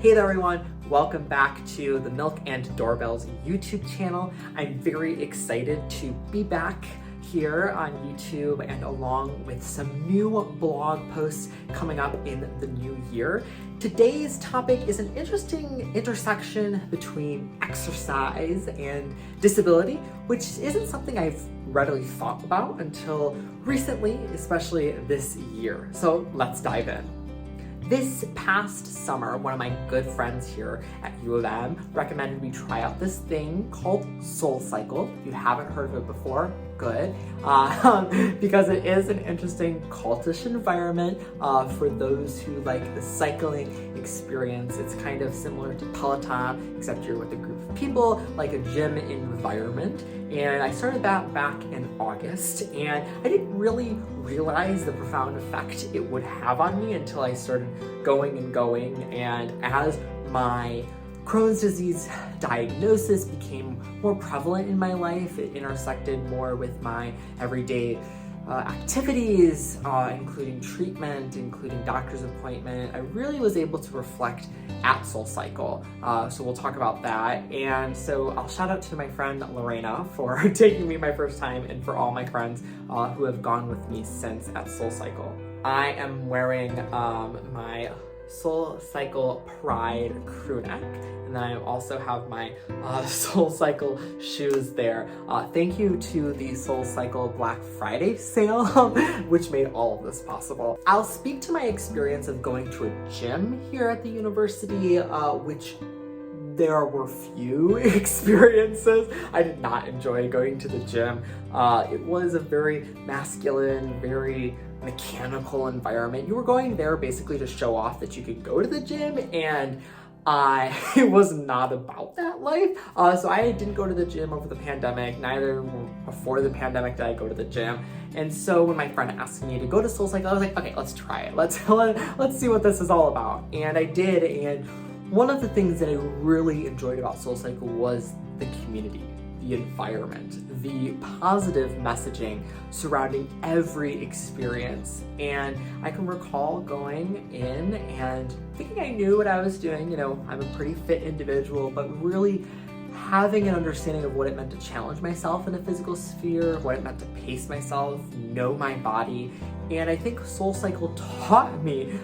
Hey there everyone, welcome back to the Milk and Doorbells YouTube channel. I'm very excited to be back here on YouTube and along with some new blog posts coming up in the new year. Today's topic is an interesting intersection between exercise and disability, which isn't something I've readily thought about until recently, especially this year. So let's dive in. This past summer, one of my good friends here at U of M recommended we try out this thing called SoulCycle. If you haven't heard of it before, good, because it is an interesting cultish environment for those who like the cycling experience. It's kind of similar to Peloton, except you're with a group of people, like a gym environment. And I started that back in August, and I didn't really realize the profound effect it would have on me until I started going. And as my Crohn's disease diagnosis became more prevalent in my life, it intersected more with my everyday activities, including treatment, including doctor's appointment. I really was able to reflect at SoulCycle. So we'll talk about that. And so I'll shout out to my friend Lorena for taking me my first time, and for all my friends who have gone with me since at SoulCycle. I am wearing my SoulCycle Pride crew neck, and then I also have my SoulCycle shoes there. Thank you to the SoulCycle Black Friday sale, which made all of this possible. I'll speak to my experience of going to a gym here at the university, which there were few experiences. I did not enjoy going to the gym. It was a very masculine, very mechanical environment. You were going there basically to show off that you could go to the gym, and I was not about that life. So I didn't go to the gym over the pandemic, neither before the pandemic did I go to the gym. And so when my friend asked me to go to SoulCycle, I was like, okay, let's try it. Let's see what this is all about. And I did, and one of the things that I really enjoyed about SoulCycle was the community, the environment, the positive messaging surrounding every experience. And I can recall going in and thinking I knew what I was doing. You know, I'm a pretty fit individual, but really having an understanding of what it meant to challenge myself in a physical sphere, what it meant to pace myself, know my body. And I think SoulCycle taught me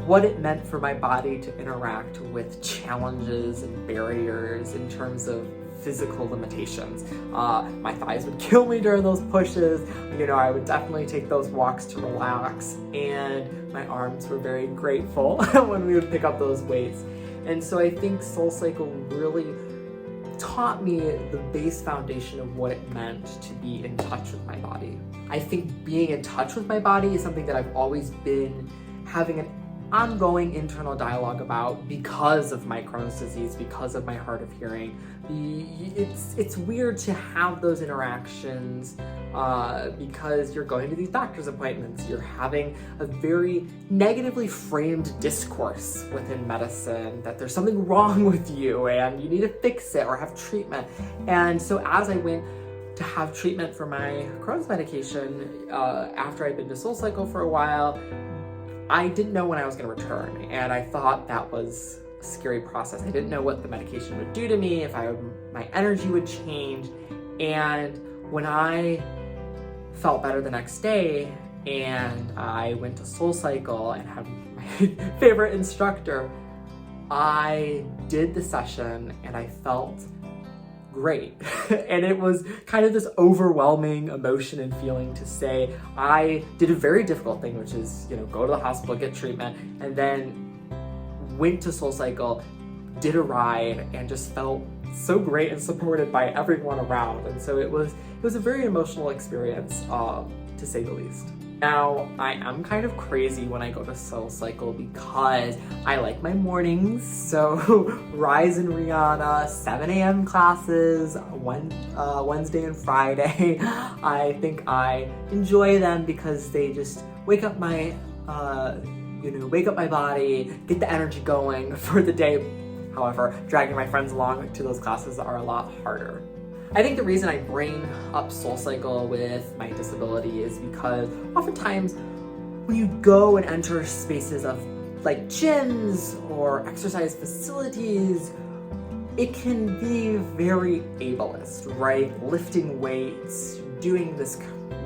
what it meant for my body to interact with challenges and barriers in terms of physical limitations. My thighs would kill me during those pushes. You know, I would definitely take those walks to relax, and my arms were very grateful when we would pick up those weights. And so I think SoulCycle really taught me the base foundation of what it meant to be in touch with my body. I think being in touch with my body is something that I've always been having an ongoing internal dialogue about because of my Crohn's disease, because of my hard of hearing. It's weird to have those interactions because you're going to these doctor's appointments, you're having a very negatively framed discourse within medicine that there's something wrong with you and you need to fix it or have treatment. And so as I went to have treatment for my Crohn's medication, after I'd been to SoulCycle for a while, I didn't know when I was going to return, and I thought that was a scary process. I didn't know what the medication would do to me, if my energy would change. And when I felt better the next day and I went to SoulCycle and had my favorite instructor, I did the session and I felt great. And it was kind of this overwhelming emotion and feeling to say I did a very difficult thing, which is, you know, go to the hospital, get treatment, and then went to SoulCycle, did a ride, and just felt so great and supported by everyone around. And so it was a very emotional experience, to say the least. Now, I am kind of crazy when I go to SoulCycle because I like my mornings. So Rise and Rihanna, 7 a.m. classes, Wednesday and Friday. I think I enjoy them because they just wake up my body, get the energy going for the day. However, dragging my friends along to those classes are a lot harder. I think the reason I bring up SoulCycle with my disability is because oftentimes when you go and enter spaces of like gyms or exercise facilities, it can be very ableist, right? Lifting weights, doing this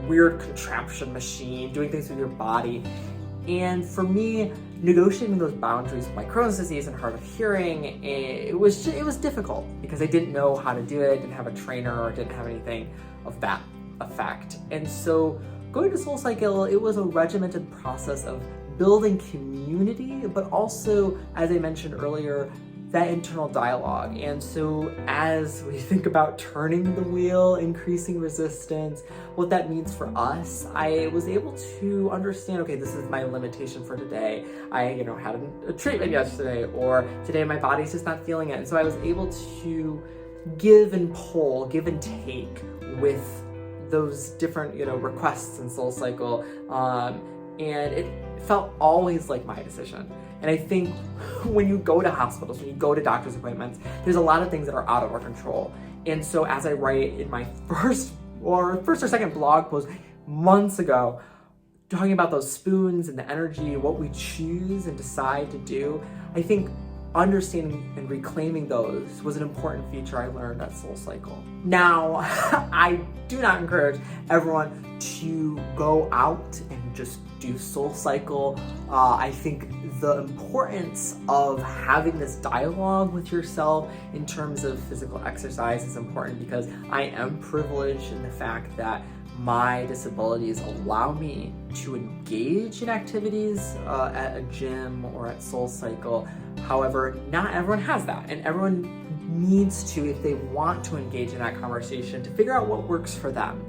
weird contraption machine, doing things with your body. And for me, negotiating those boundaries with my Crohn's disease and hard of hearing, it was difficult because I didn't know how to do it, didn't have a trainer, or didn't have anything of that effect. And so going to SoulCycle, it was a regimented process of building community, but also, as I mentioned earlier, that internal dialogue. And so as we think about turning the wheel, increasing resistance, what that means for us, I was able to understand, okay, this is my limitation for today. I, had a treatment yesterday, or today my body's just not feeling it. And so I was able to give and pull, give and take with those different, requests in SoulCycle. And it felt always like my decision. And I think when you go to hospitals, when you go to doctor's appointments, there's a lot of things that are out of our control. And so as I write in my first or second blog post months ago, talking about those spoons and the energy, what we choose and decide to do, I think understanding and reclaiming those was an important feature I learned at SoulCycle. Now, I do not encourage everyone to go out and just do SoulCycle. I think the importance of having this dialogue with yourself in terms of physical exercise is important because I am privileged in the fact that my disabilities allow me to engage in activities at a gym or at SoulCycle. However, not everyone has that, and everyone needs to, if they want to engage in that conversation, to figure out what works for them.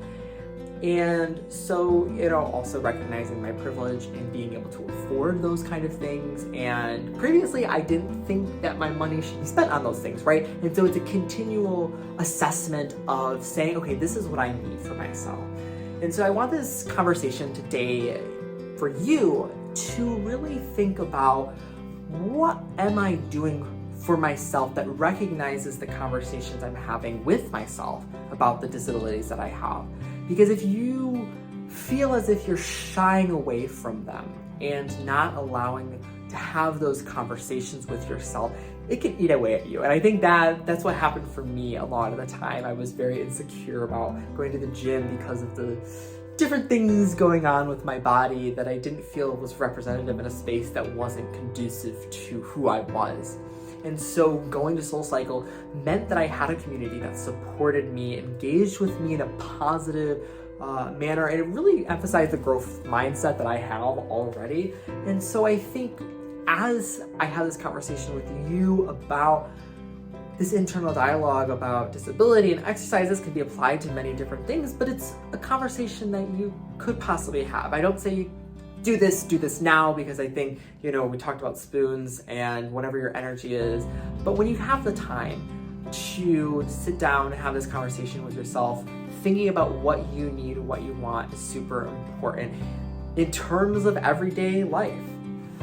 And so, also recognizing my privilege and being able to afford those kind of things. And previously, I didn't think that my money should be spent on those things, right? And so it's a continual assessment of saying, okay, this is what I need for myself. And so I want this conversation today for you to really think about, what am I doing for myself that recognizes the conversations I'm having with myself about the disabilities that I have? Because if you feel as if you're shying away from them and not allowing to have those conversations with yourself, it can eat away at you. And I think that's what happened for me a lot of the time. I was very insecure about going to the gym because of the different things going on with my body that I didn't feel was representative in a space that wasn't conducive to who I was. And so going to SoulCycle meant that I had a community that supported me, engaged with me in a positive manner, and it really emphasized the growth mindset that I have already. And so I think as I have this conversation with you about this internal dialogue about disability and exercises can be applied to many different things, but it's a conversation that you could possibly have. I don't say do this now, because I think, we talked about spoons and whatever your energy is, but when you have the time to sit down and have this conversation with yourself, thinking about what you need, what you want is super important in terms of everyday life.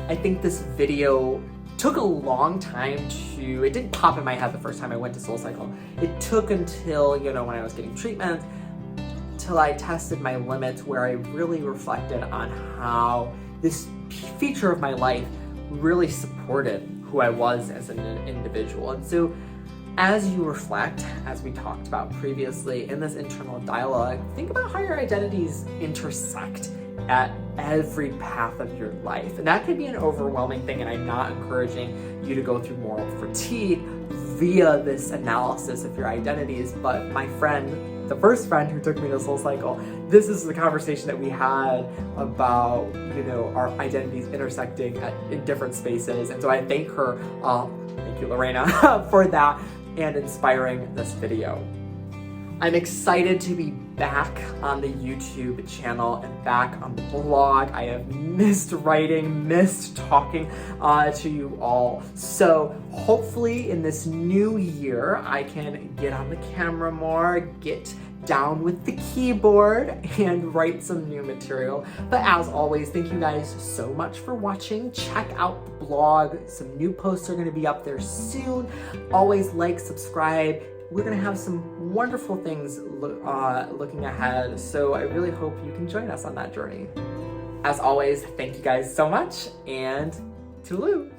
I think this video took a long time it didn't pop in my head the first time I went to SoulCycle. It took until, when I was getting treatment, till I tested my limits, where I really reflected on how this feature of my life really supported who I was as an individual. And so as you reflect, as we talked about previously in this internal dialogue, think about how your identities intersect at every path of your life. And that can be an overwhelming thing, and I'm not encouraging you to go through moral fatigue via this analysis of your identities, but my friend, the first friend who took me to SoulCycle, this is the conversation that we had about, our identities intersecting in different spaces. And so I thank her, thank you, Lorena, for that and inspiring this video. I'm excited to be back on the YouTube channel and back on the blog. I have missed writing, missed talking to you all. So hopefully in this new year, I can get on the camera more, get down with the keyboard and write some new material. But as always, thank you guys so much for watching. Check out the blog. Some new posts are going to be up there soon. Always like, subscribe. We're going to have some wonderful things looking ahead, so I really hope you can join us on that journey. As always, thank you guys so much, and Toodaloo.